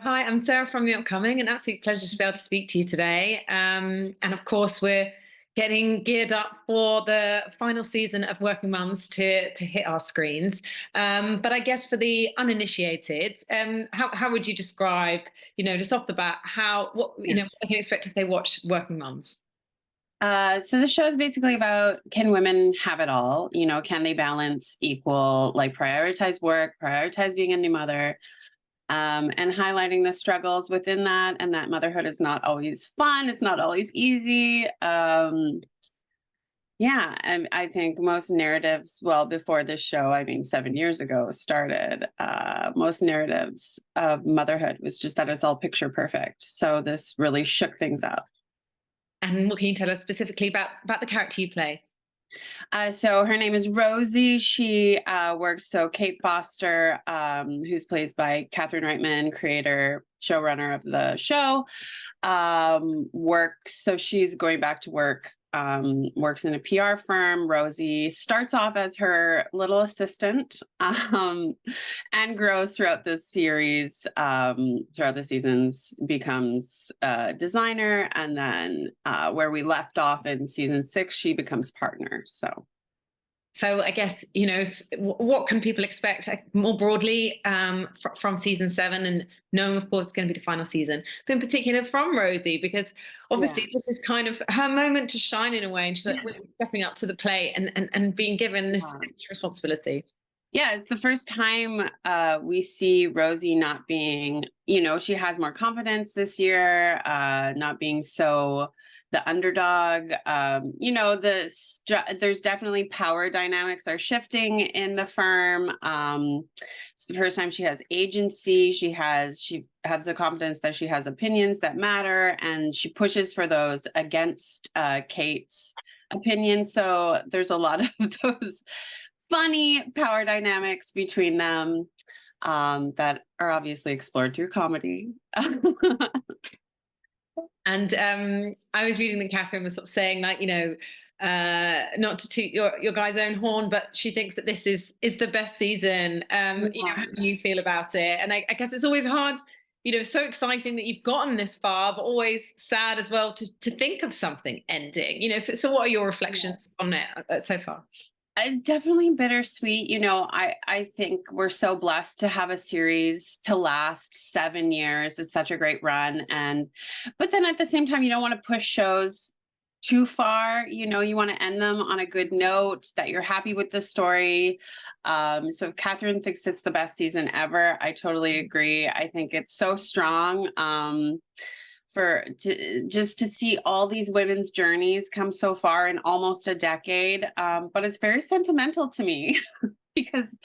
Hi, I'm Sarah from The Upcoming. An absolute pleasure to be able to speak to you today. And of course, we're getting geared up for the final season of Working Moms to hit our screens. But I guess for the uninitiated, how would you describe, just off the bat, what they can expect if they watch Working Moms? So the show is basically about, can women have it all? Can they balance equal, like prioritize work, prioritize being a new mother, and highlighting the struggles within that, and that motherhood is not always fun. It's not always easy. Yeah, and I think most narratives, well, before this show, I mean, 7 years ago started, most narratives of motherhood was just that it's all picture perfect. So this really shook things up. And what can you tell us specifically about the character you play? So her name is Rosie. She works, so Kate Foster, who's plays by Catherine Reitman, creator, showrunner of the show, works. So she's going back to work, works in a PR firm. Rosie starts off as her little assistant, and grows throughout the series, throughout the seasons, becomes a designer. And then where we left off in season 6, she becomes partner. So I guess, what can people expect more broadly from season 7, and knowing, of course, it's going to be the final season, but in particular from Rosie, because Yeah. obviously this is kind of her moment to shine in a way, and she's like really stepping up to the plate and being given this Yeah. extra responsibility. Yeah, it's the first time we see Rosie not being, she has more confidence this year, not being so the underdog. There's definitely power dynamics are shifting in the firm. It's the first time she has agency. She has the confidence that she has opinions that matter, and she pushes for those against Kate's opinions. So there's a lot of those funny power dynamics between them, that are obviously explored through comedy. And I was reading that Catherine was sort of saying, like, not to toot your guy's own horn, but she thinks that this is the best season. Yeah. How do you feel about it? And I guess it's always hard, so exciting that you've gotten this far, but always sad as well to think of something ending. So what are your reflections on it so far? Definitely bittersweet. I think we're so blessed to have a series to last 7 years. It's such a great run. But then at the same time, you don't want to push shows too far. You want to end them on a good note, that you're happy with the story. So if Catherine thinks it's the best season ever, I totally agree. I think it's so strong. Just to see all these women's journeys come so far in almost a decade. But it's very sentimental to me because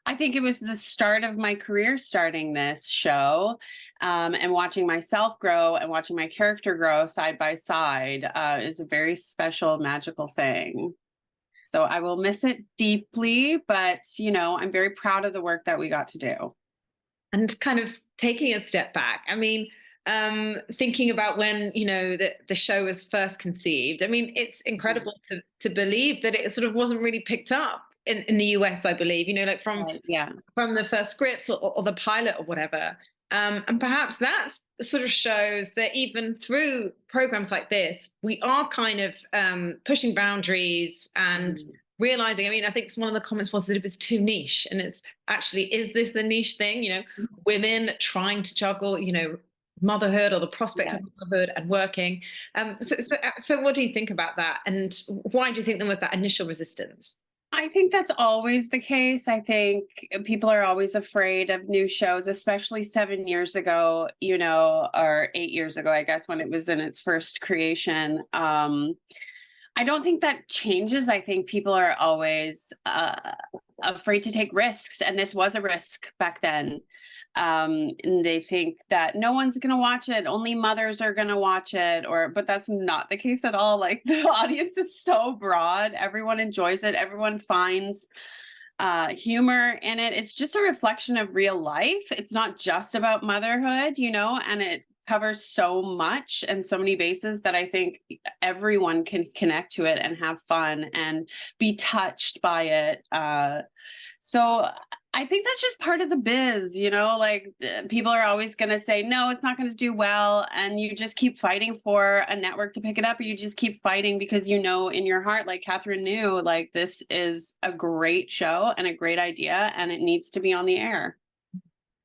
I think it was the start of my career, starting this show, and watching myself grow and watching my character grow side by side is a very special, magical thing. So I will miss it deeply, but I'm very proud of the work that we got to do. And kind of taking a step back, I mean, thinking about when the show was first conceived. I mean, it's incredible to believe that it sort of wasn't really picked up in the US. I believe, like Right. Yeah. from the first scripts or the pilot or whatever. And perhaps that sort of shows that even through programs like this, we are kind of pushing boundaries and realizing. I mean, I think one of the comments was that it was too niche, and it's actually, is this the niche thing? Women trying to juggle, motherhood or the prospect Yeah. of motherhood and working. So what do you think about that? And why do you think there was that initial resistance? I think that's always the case. I think people are always afraid of new shows, especially 7 years ago, or 8 years ago, I guess, when it was in its first creation. I don't think that changes. I think people are always afraid to take risks, and this was a risk back then. And they think that no one's going to watch it, only mothers are going to watch it, but that's not the case at all. Like, the audience is so broad, everyone enjoys it, everyone finds humor in it. It's just a reflection of real life. It's not just about motherhood, and it covers so much and so many bases that I think everyone can connect to it and have fun and be touched by it. So I think that's just part of the biz, you know, like people are always going to say, no, it's not going to do well. And you just keep fighting for a network to pick it up, or you just keep fighting because you know in your heart, like Catherine knew, like this is a great show and a great idea and it needs to be on the air.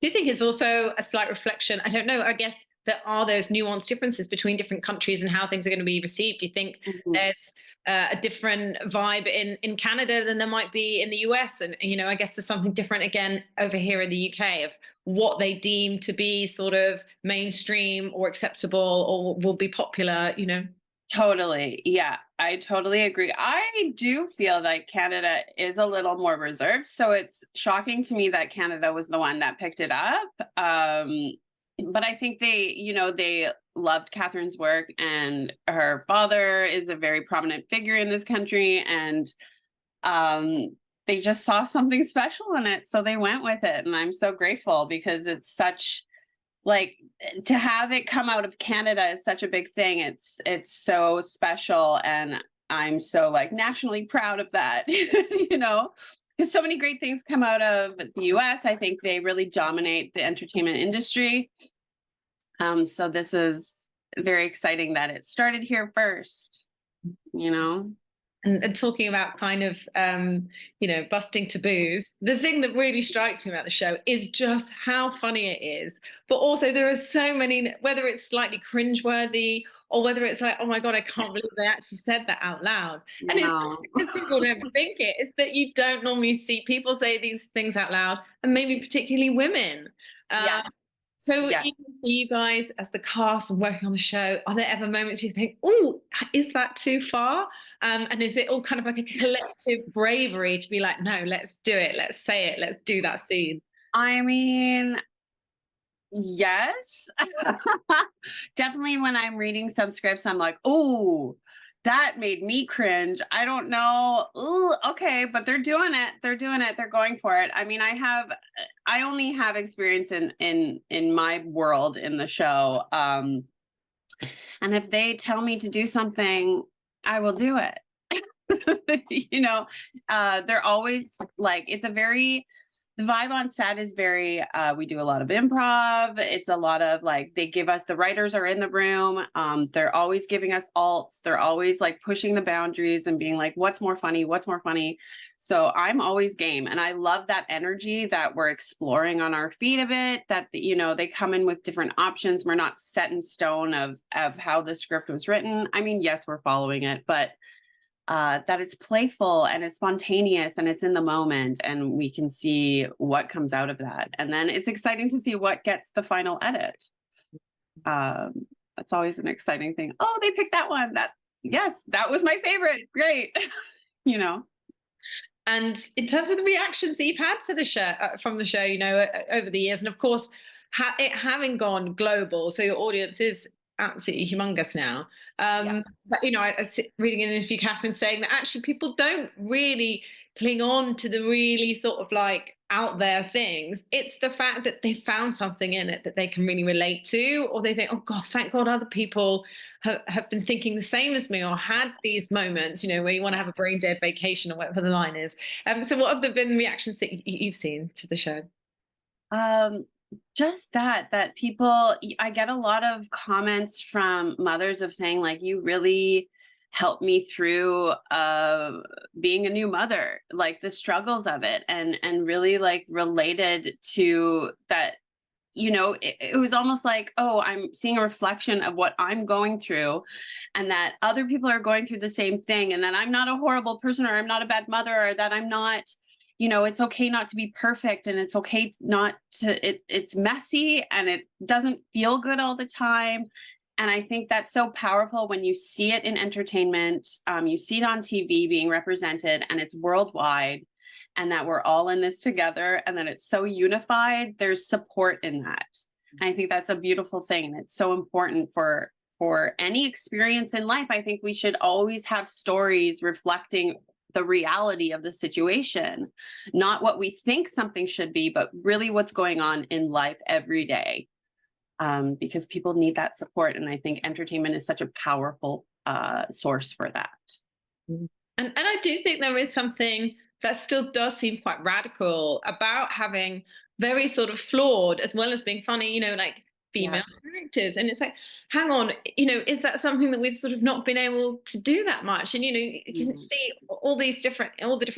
Do you think it's also a slight reflection? I don't know. I guess there are those nuanced differences between different countries and how things are going to be received. Do you think Mhm. there's a different vibe in Canada than there might be in the US? And, you know, I guess there's something different again over here in the UK of what they deem to be sort of mainstream or acceptable or will be popular, you know? Totally. Yeah, I totally agree. I do feel like Canada is a little more reserved. So it's shocking to me that Canada was the one that picked it up. But I think they, you know, they loved Catherine's work, and her father is a very prominent figure in this country. And they just saw something special in it. So they went with it. And I'm so grateful because it's such like to have it come out of Canada is such a big thing. It's so special, and I'm so like nationally proud of that. You know, because so many great things come out of the US. I think they really dominate the entertainment industry. So this is very exciting that it started here first, you know. And talking about kind of you know, busting taboos, the thing that really strikes me about the show is just how funny it is, but also there are so many, whether it's slightly cringeworthy or whether it's like, oh my god, I can't believe they actually said that out loud. And it's not No. because people don't think it, it's that you don't normally see people say these things out loud, and maybe particularly women. Yeah. So Yeah. even for you guys as the cast and working on the show, are there ever moments you think, oh, is that too far? And is it all kind of like a collective bravery to be like, no, let's do it, let's say it, let's do that scene? I mean, yes. Definitely when I'm reading some scripts, I'm like, oh, that made me cringe. I don't know. Ooh, okay, but they're doing it. They're doing it. They're going for it. I mean, I only have experience in my world in the show. And if they tell me to do something, I will do it. You know, they're always like, it's a very, the vibe on set is very, we do a lot of improv. It's a lot of like, they give us, the writers are in the room. They're always giving us alts. They're always like pushing the boundaries and being like, what's more funny? What's more funny? So I'm always game. And I love that energy that we're exploring on our feet a bit, that, you know, they come in with different options. We're not set in stone of how the script was written. I mean, yes, we're following it, but that it's playful and it's spontaneous and it's in the moment, and we can see what comes out of that. And then it's exciting to see what gets the final edit. That's always an exciting thing. Oh, they picked that one. Yes, that was my favorite. Great. You know. And in terms of the reactions that you've had for the show, from the show, you know, over the years, and of course, it having gone global, so your audience is absolutely humongous now. Yeah. But you know, reading in an interview, Catherine saying that actually people don't really cling on to the really sort of like out there things. It's the fact that they found something in it that they can really relate to, or they think, oh God, thank God other people have been thinking the same as me or had these moments, you know, where you want to have a brain dead vacation or whatever the line is. So what have there been reactions that you've seen to the show? Um, just that people, I get a lot of comments from mothers of saying like, you really helped me through being a new mother, like the struggles of it, and really like related to that. You know, it was almost like, oh, I'm seeing a reflection of what I'm going through, and that other people are going through the same thing, and that I'm not a horrible person, or I'm not a bad mother, or that I'm not, you know, it's okay not to be perfect, and it's okay not to, it's messy and it doesn't feel good all the time. And I think that's so powerful when you see it in entertainment, you see it on TV being represented, and it's worldwide, and that we're all in this together, and that it's so unified. There's support in that. And I think that's a beautiful thing. And it's so important for any experience in life. I think we should always have stories reflecting the reality of the situation, not what we think something should be, but really what's going on in life every day. Because people need that support. And I think entertainment is such a powerful source for that. And I do think there is something that still does seem quite radical about having very sort of flawed as well as being funny, like female Yes. characters. And it's like, hang on, is that something that we've sort of not been able to do that much? And you can Mhm. see all the different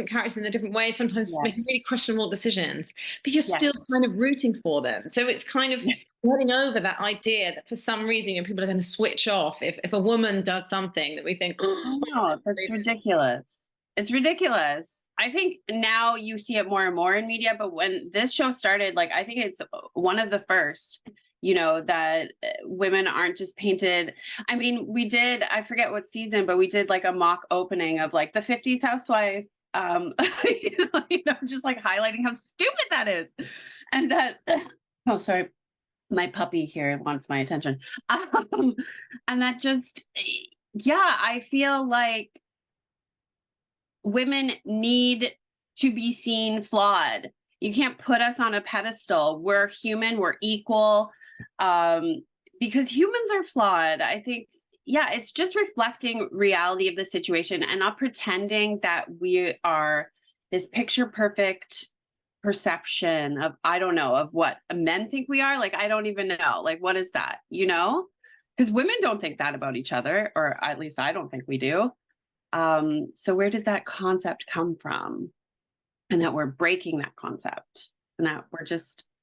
characters in the different ways, sometimes Yeah. making really questionable decisions, but you're Yes. still kind of rooting for them. So it's kind of getting over that idea that for some reason, people are going to switch off if a woman does something that we think, I oh, know, that's ridiculous. It's ridiculous. I think now you see it more and more in media, but when this show started, like, I think it's one of the first, that women aren't just painted. I mean, I forget what season, but we did like a mock opening of like the 50s housewife, just like highlighting how stupid that is. And that, oh, sorry, my puppy here wants my attention. And that just, yeah, I feel like women need to be seen flawed. You can't put us on a pedestal. We're human, we're equal. Because humans are flawed. I think, yeah, it's just reflecting reality of the situation and not pretending that we are this picture perfect perception of, I don't know, of what men think we are. Like, I don't even know. Like, what is that? Because women don't think that about each other, or at least I don't think we do. So where did that concept come from? And that we're breaking that concept, and that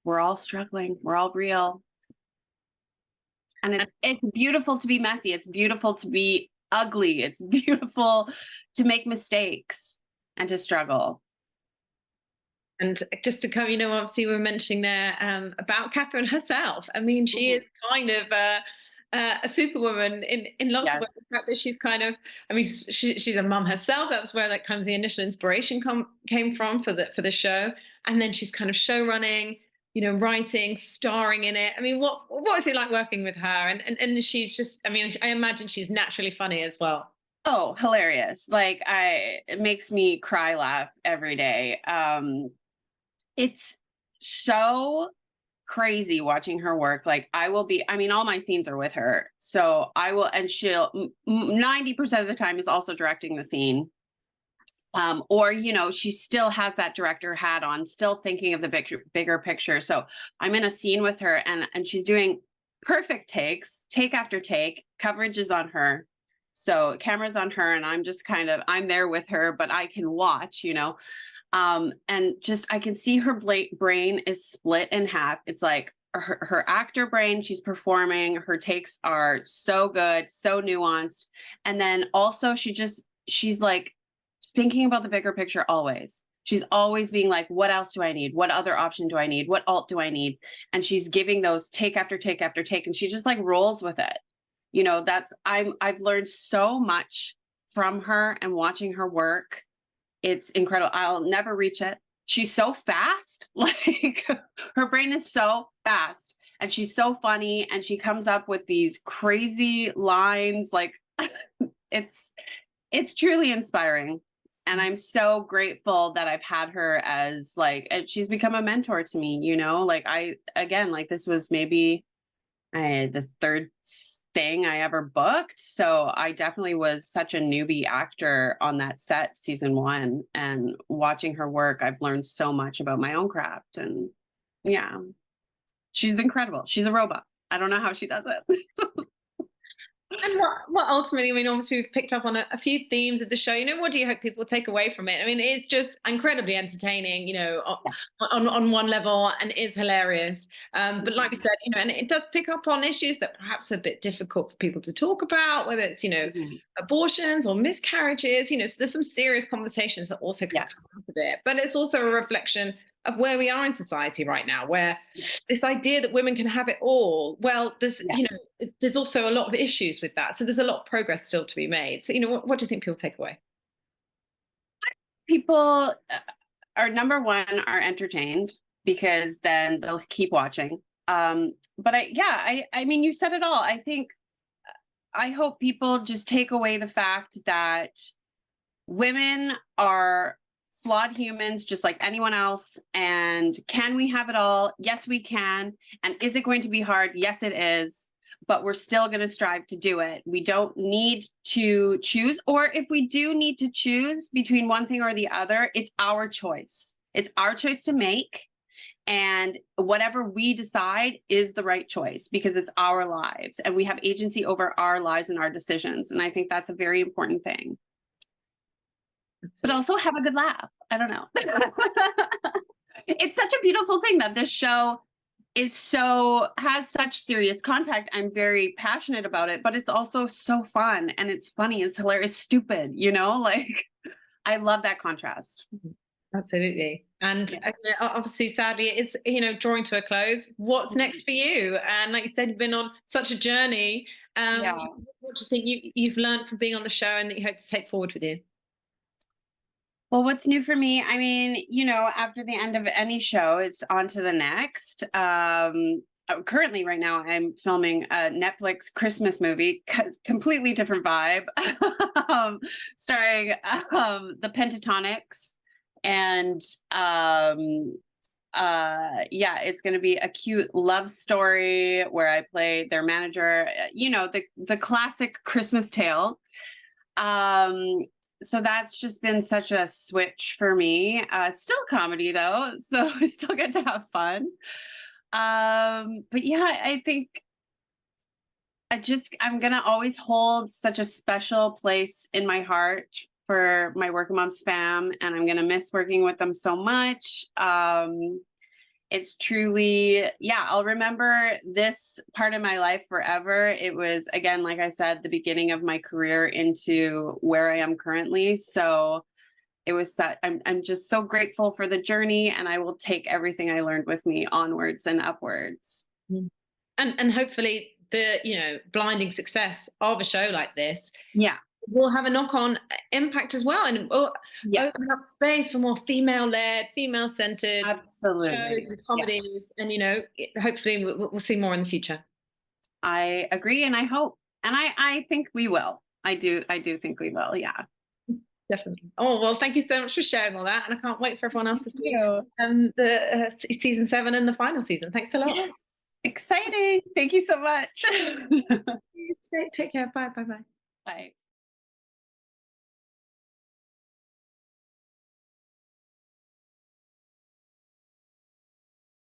we're all struggling, we're all real. And it's beautiful to be messy. It's beautiful to be ugly. It's beautiful to make mistakes and to struggle. And just to come, obviously we were mentioning there about Catherine herself. I mean, she is kind of a superwoman in lots of Yes. ways. The fact that she's kind of, I mean, she's a mum herself. That was where like kind of the initial inspiration came from for the show. And then she's kind of show running, writing, starring in it. I mean, what is it like working with her? And she's just, I mean, I imagine she's naturally funny as well. Oh, hilarious. Like it makes me cry laugh every day. It's so crazy watching her work. Like I mean, all my scenes are with her. So I will, and she'll 90% of the time is also directing the scene. Or, she still has that director hat on, still thinking of the bigger picture. So I'm in a scene with her and she's doing perfect takes, take after take, coverage is on her. So camera's on her and I'm just I'm there with her, but I can watch, and just, I can see her brain is split in half. It's like her actor brain, she's performing, her takes are so good, so nuanced. And then also she's like thinking about the bigger picture always. She's always being like, what else do I need? What other option do I need? What alt do I need? And she's giving those take after take after take, and she just like rolls with it. I've learned so much from her and watching her work. It's incredible. I'll never reach it. She's so fast. Like her brain is so fast and she's so funny and she comes up with these crazy lines. Like it's truly inspiring. And I'm so grateful that I've had her as and she's become a mentor to me, like this was maybe the third thing I ever booked. So I definitely was such a newbie actor on that set season 1, and watching her work, I've learned so much about my own craft. And yeah, she's incredible. She's a robot. I don't know how she does it. And what ultimately, I mean, obviously we've picked up on a few themes of the show. What do you hope people take away from it? I mean, it's just incredibly entertaining, on one level, and is hilarious. But like we said, and it does pick up on issues that perhaps are a bit difficult for people to talk about, whether it's, abortions or miscarriages, so there's some serious conversations that also can come out of it. But it's also a reflection of where we are in society right now, where this idea that women can have it all, well, there's also a lot of issues with that. So there's a lot of progress still to be made. So, what do you think people take away? People are, number one, are entertained, because then they'll keep watching. But I mean, you said it all. I hope people just take away the fact that women are flawed humans just like anyone else. And can we have it all? Yes, we can. And is it going to be hard? Yes, it is. but we're still going to strive to do it. We don't need to choose, or if we do need to choose between one thing or the other, it's our choice. It's our choice to make. And whatever we decide is the right choice because it's our lives and we have agency over our lives and our decisions. And I think that's a very important thing. But also have a good laugh. I don't know. It's such a beautiful thing that this show has such serious contact. I'm very passionate about it, but it's also so fun and it's funny, it's hilarious, stupid, like I love that contrast. Absolutely. And obviously, sadly, it's, drawing to a close. What's next for you? And like you said, you've been on such a journey. What do you think you've learned from being on the show and that you hope to take forward with you? Well, what's new for me? I mean, after the end of any show, it's on to the next. Currently, right now, I'm filming a Netflix Christmas movie, completely different vibe, starring the Pentatonics. And it's going to be a cute love story where I play their manager, the classic Christmas tale. So that's just been such a switch for me. Still comedy though, so I still get to have fun. But yeah, I think I'm gonna always hold such a special place in my heart for my Workin Moms fam, and I'm gonna miss working with them so much. It's truly, I'll remember this part of my life forever. It was, again, like I said, the beginning of my career into where I am currently. So it was I'm just so grateful for the journey, and I will take everything I learned with me onwards and upwards. And hopefully the blinding success of a show like this will have a knock-on impact as well, and will open up space for more female-led, female-centered shows and comedies. And hopefully we'll see more in the future. I agree, and I hope, and I think we will. I do think we will. Yeah. Definitely. Oh, well, thank you so much for sharing all that. And I can't wait for everyone else to see the season 7 and the final season. Thanks a lot. Yes. Exciting. Thank you so much. Take care. Bye. Bye. Bye.